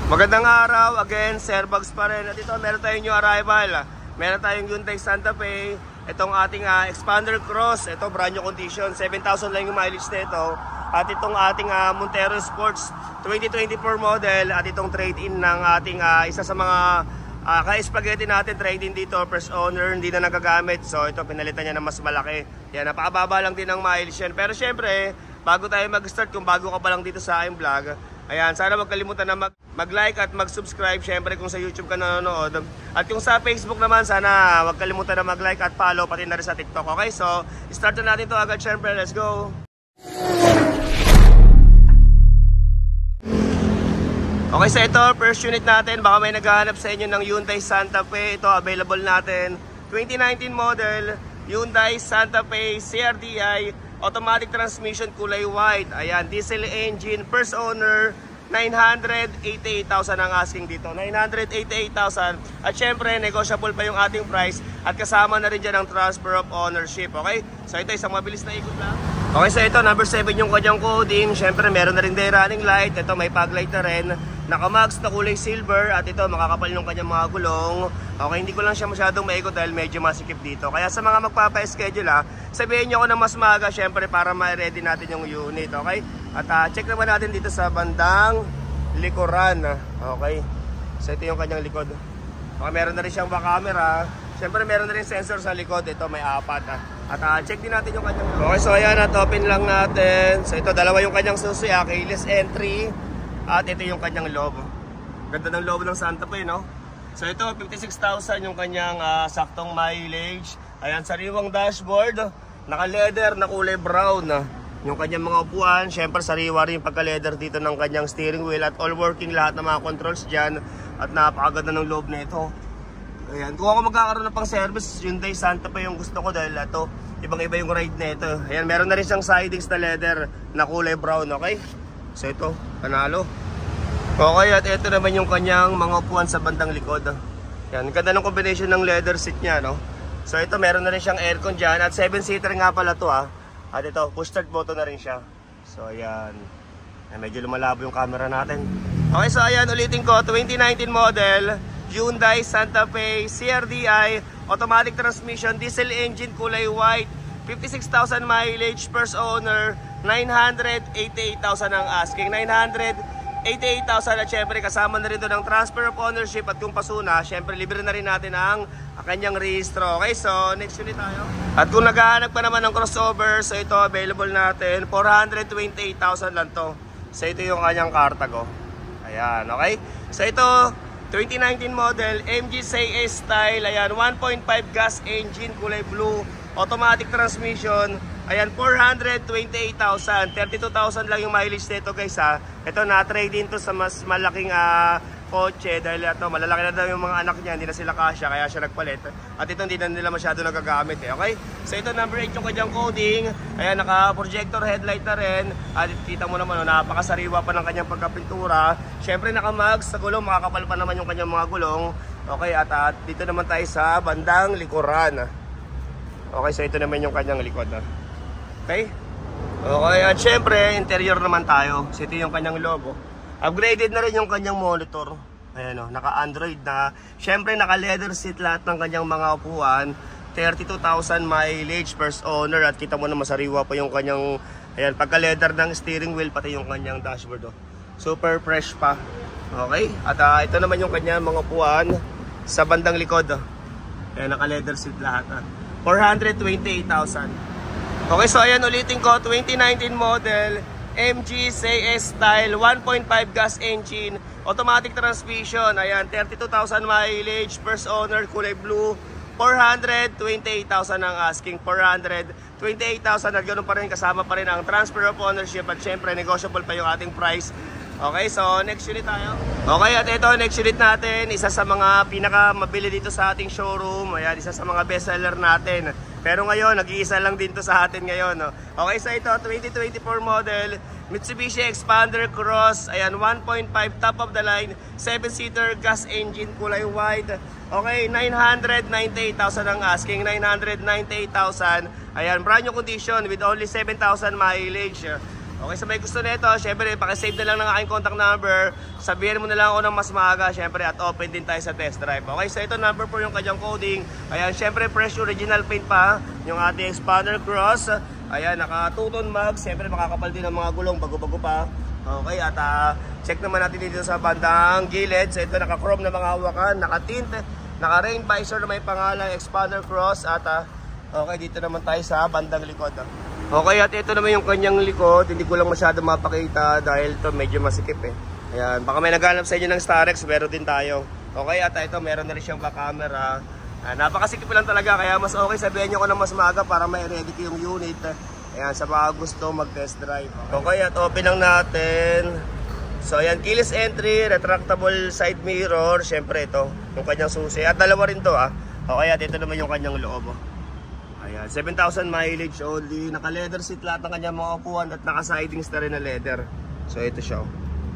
Magandang araw, again, Sir Bugs pa rin. At ito, meron tayong new arrival. Meron tayong Hyundai Santa Fe. Itong ating Expander Cross. Ito, brand new condition. 7,000 lang yung mileage nito. At itong ating Montero Sports 2024 model. At itong trade-in ng ating isa sa mga ka-spaghetti natin. Trade-in dito, first owner, hindi na nagagamit. So ito, pinalitan niya na mas malaki. Yan, napakababa lang din ng mileage yan. Pero syempre, bago tayo mag-start, kung bago ka pa lang dito sa aking vlog, ayan, sana wag kalimutan na mag-like at mag-subscribe. Syempre kung sa YouTube ka nanonood. At kung sa Facebook naman, sana wag kalimutan na mag-like at follow, pati na rin sa TikTok. Okay, so start na natin to agad syempre. Let's go! Okay, so ito, first unit natin. Baka may naghahanap sa inyo ng Hyundai Santa Fe. Ito, available natin. 2019 model, Hyundai Santa Fe CRDI. Automatic transmission, kulay white. Ayan, diesel engine, first owner, 988,000 ang asking dito. 988,000. At syempre, negotiable pa yung ating price. At kasama na rin dyan ang transfer of ownership. Okay? So ito, isang mabilis na ikot lang. Okay, so ito, number 7 yung kanyang coding. Syempre, meron na rin day running light. Ito, may fog light na rin. Naka-max na kulay silver. At ito, makakapal yung kanyang mga gulong. Okay, hindi ko lang siya masyadong maikot dahil medyo masikip dito. Kaya sa mga magpapa-schedule sabihin nyo ko na mas maaga syempre para ma-ready natin yung unit. Okay? At check naman natin dito sa bandang likuran. Okay? So ito yung kanyang likod. Okay, meron na rin siyang back camera. Syempre meron na rin sensor sa likod. Ito may 4. At check din natin yung kanyang. Okay, so ayan, at open lang natin. So ito, dalawa yung kanyang susi, keyless entry. At ito yung kanyang loob. Ganda ng loob ng Santa Fe, no? So ito, 56,000 yung kanyang saktong mileage. Ayan, sariwang dashboard. Naka-leather na kulay brown. Yung kanyang mga upuan, syempre sariwa rin yung pagka-leather dito ng kanyang steering wheel. At all working lahat ng mga controls dyan. At napakaganda ng loob na ito. Ayan, kung ako magkakaroon na pang service, Hyundai Santa Fe yung gusto ko dahil ito, ibang-iba yung ride na ito. Ayan, meron na rin siyang sidings na leather na kulay brown, okay? So ito, panalo. Okay, at ito naman yung kanyang mga upuan sa bandang likod. Yan, ganda ng combination ng leather seat niya, no? So ito, meron na rin siyang aircon dyan. At 7-seater nga pala to, At ito, push start button na rin siya. So ayan. Ay, medyo lumalabo yung camera natin. Okay, so ayan, ulitin ko. 2019 model, Hyundai Santa Fe CRDI, automatic transmission, diesel engine, kulay white, 56,000 mileage, first owner, 988,000 ang asking. 988,000 at syempre kasama na rin doon ang transfer of ownership. At kung pasuna, syempre libre na rin natin ang kanyang rehistro. Okay, so next unit tayo. At kung naghahanap pa naman ng crossover, so ito available natin, 428,000 lang to. So ito yung kanyang Cartago. Ayan, okay. So ito, 2019 model, MG CS style. Ayan, 1.5 gas engine, kulay blue, automatic transmission. Ayan, 428,000. 32,000 lang yung mileage nito, guys, Ito, na-trade din to sa mas malaking kotse dahil ito, malalaki na daw yung mga anak niya, hindi na sila kasya, kaya siya nagpalit. At ito, hindi na nila masyado nagagamit, okay? So ito, number 8 yung kanyang coding. Ayan, naka-projector headlight na rin. At kita mo naman, napakasariwa pa ng kanyang pagkapintura. Syempre, naka-mags sa gulong, makakapal pa naman yung kanyang mga gulong. Okay, at dito naman tayo sa bandang likuran. Okay, so ito naman yung kanyang likod. Okay? Okay, at syempre, interior naman tayo. So ito yung kanyang logo. Upgraded na rin yung kanyang monitor. Ayan, naka-Android na. Syempre, naka-leather seat lahat ng kanyang mga upuan. 32,000 mileage, first owner. At kita mo na masariwa pa yung kanyang, ayan, pagka-leather ng steering wheel, pati yung kanyang dashboard. Super fresh pa. Okay? At ito naman yung kanyang mga upuan sa bandang likod. Ayan, naka-leather seat lahat. 428,000. Okay, so ayan, ulitin ko, 2019 model, MG CS style, 1.5 gas engine, automatic transmission. Ayan, 32,000 mileage, first owner, kulay blue, 428,000 ang asking. 428,000 at ganoon pa rin, kasama pa rin ang transfer of ownership at syempre negotiable pa yung ating price. Okay, so next unit tayo. Okay, at ito, next unit natin, isa sa mga pinakamabili dito sa ating showroom. Ayan, isa sa mga best seller natin. Pero ngayon, nag-iisa lang din to sa atin ngayon. Okay, so ito, 2024 model, Mitsubishi Expander Cross. Ayan, 1.5 top of the line, 7-seater gas engine, kulay white. Okay, 998,000 ang asking, 998,000. Ayan, brand new condition with only 7,000 mileage. Okay, sa may gusto nito, syempre, pakisave na lang ng aking contact number. Sabihin mo na lang ako ng mas maaga, syempre, at open din tayo sa test drive. Okay, so ito number 4 yung kanyang coding. Ayan, syempre, fresh original paint pa. Yung ating expander cross. Ayan, naka 2-tone mag. Syempre, makakapal din ang mga gulong, bago-bago pa. Okay, at check naman natin dito sa bandang gilid. So ito, naka-chrome na mga hawakan, naka-tint, naka-rain visor na may pangalan, expander cross. At okay, dito naman tayo sa bandang likod. Okay, at ito naman yung kanyang likod. Hindi ko lang masyado mapakita dahil ito medyo masikip eh. Ayan, baka may naghanap sa inyo ng Starex, meron din tayo. Okay, at ito meron na rin siyang back camera. Napakasikip lang talaga, kaya mas okay sabihin nyo ko na mas maaga para may ready ko yung unit. Ayan, sa mga gusto mag-test drive. Okay, at open lang natin. So ayan, keyless entry, retractable side mirror. Syempre ito, yung kanyang susi. At dalawa rin to Okay, at ito naman yung kanyang loob. Ayan, 7,000 mileage only. Naka-leather seat lahat ng kanyang mga upuan at naka-sidings na rin na leather. So ito siya.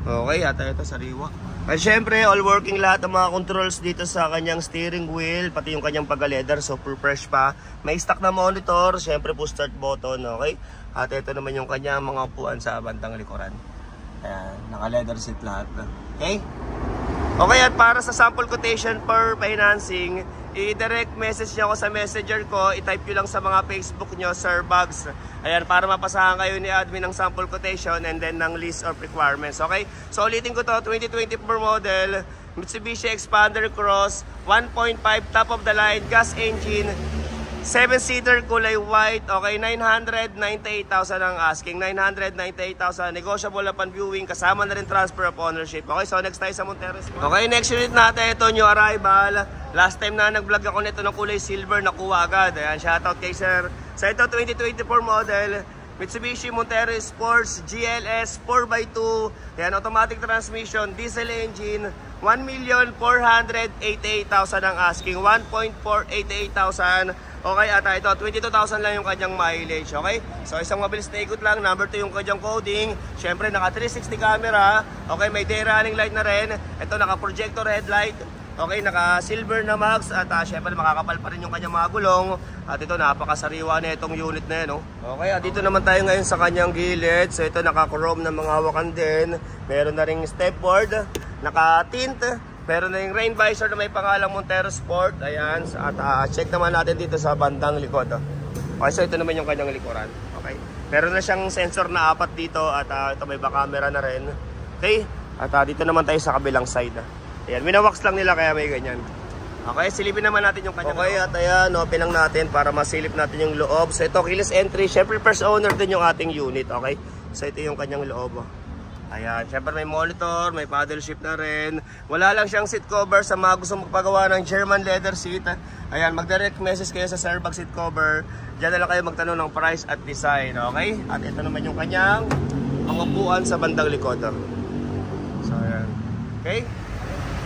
Okay, at ito sariwa. At syempre, all working lahat ng mga controls dito sa kanyang steering wheel, pati yung kanyang pagka-leather, super fresh pa. May stock na monitor, syempre push start button, okay? At ito naman yung kanyang mga upuan sa bandang likuran. Ayan, naka-leather seat lahat. Okay? Okay, at para sa sample quotation for financing, i-direct message nyo ako sa messenger ko, i-type nyo lang sa mga Facebook nyo, Sir Bugs. Ayan, para mapasahan kayo ni admin ng sample quotation and then ng list of requirements, okay? So ulitin ko to, 2024 model, Mitsubishi Expander Cross, 1.5 top of the line, gas engine, 7-seater, kulay white, okay, 998,000 ang asking, 998,000, negotiable upon viewing, kasama na rin transfer of ownership. Okay, so next tayo sa Montero Sport. Okay, next unit natin, ito new arrival. Last time na nag-vlog ako nito ng kulay silver, nakuha agad. Ayan, shoutout kay sir. So ito, 2024 model, Mitsubishi Montero Sports GLS 4x2, ayan, automatic transmission, diesel engine, 1,488,000 ang asking, 1,488,000. Okay, at ito, 22,000 lang yung kanyang mileage, okay? So, isang mabilis na ikot lang. Number 2 yung kanyang coding. Siyempre, naka 360 camera. Okay, may day running light na rin. Ito, naka projector headlight. Okay, naka silver na max. At siyempre, makakapal pa rin yung kanyang mga gulong. At ito, napakasariwa na itong unit na yun, oh. Okay, at dito naman tayo ngayon sa kanyang gilid. So, ito, naka chrome na mga hawakan din. Meron na ring stepboard. Naka tint. Meron na yung rain visor na may pangalang Montero Sport. Ayan. At check naman natin dito sa bandang likod. Okay, so ito naman yung kanyang likuran. Okay. Meron na siyang sensor na 4 dito. At ito may back camera na rin. Okay. At dito naman tayo sa kabilang side. Ayan. Minawax lang nila kaya may ganyan. Okay. Silipin naman natin yung kanyang loob. At ayan. Open lang natin para masilip natin yung loob. So ito, keyless entry. Siyempre first owner din yung ating unit. Okay. So ito yung kanyang loob. Ayan, syempre may monitor, may paddle shift na rin. Wala lang siyang seat cover sa mga gusto magpagawa ng German leather seat. Ayan, mag-direct message kayo sa Sir Bugs seat cover. Diyan na lang kayo magtanong ng price at design, okay? At ito naman yung kanyang mga upuan sa bandang likod. So, ayan. Okay?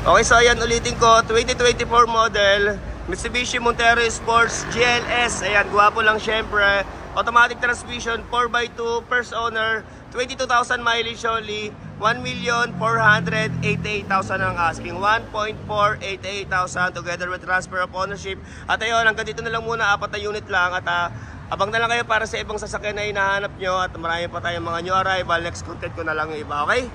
Okay, so ayan, ulitin ko. 2024 model, Mitsubishi Montero Sports GLS. Ayan, guwapo lang syempre. Automatic transmission, 4x2, first owner, 22,000 mileage only, 1,488,000 ang asking, 1,488,000 together with transfer of ownership. At ayun, hanggang dito na lang muna, 4 na unit lang. At abang na lang kayo para sa ibang sasakyan na hinahanap nyo. At marami pa tayong mga new arrival. Next content ko na lang yung iba, okay?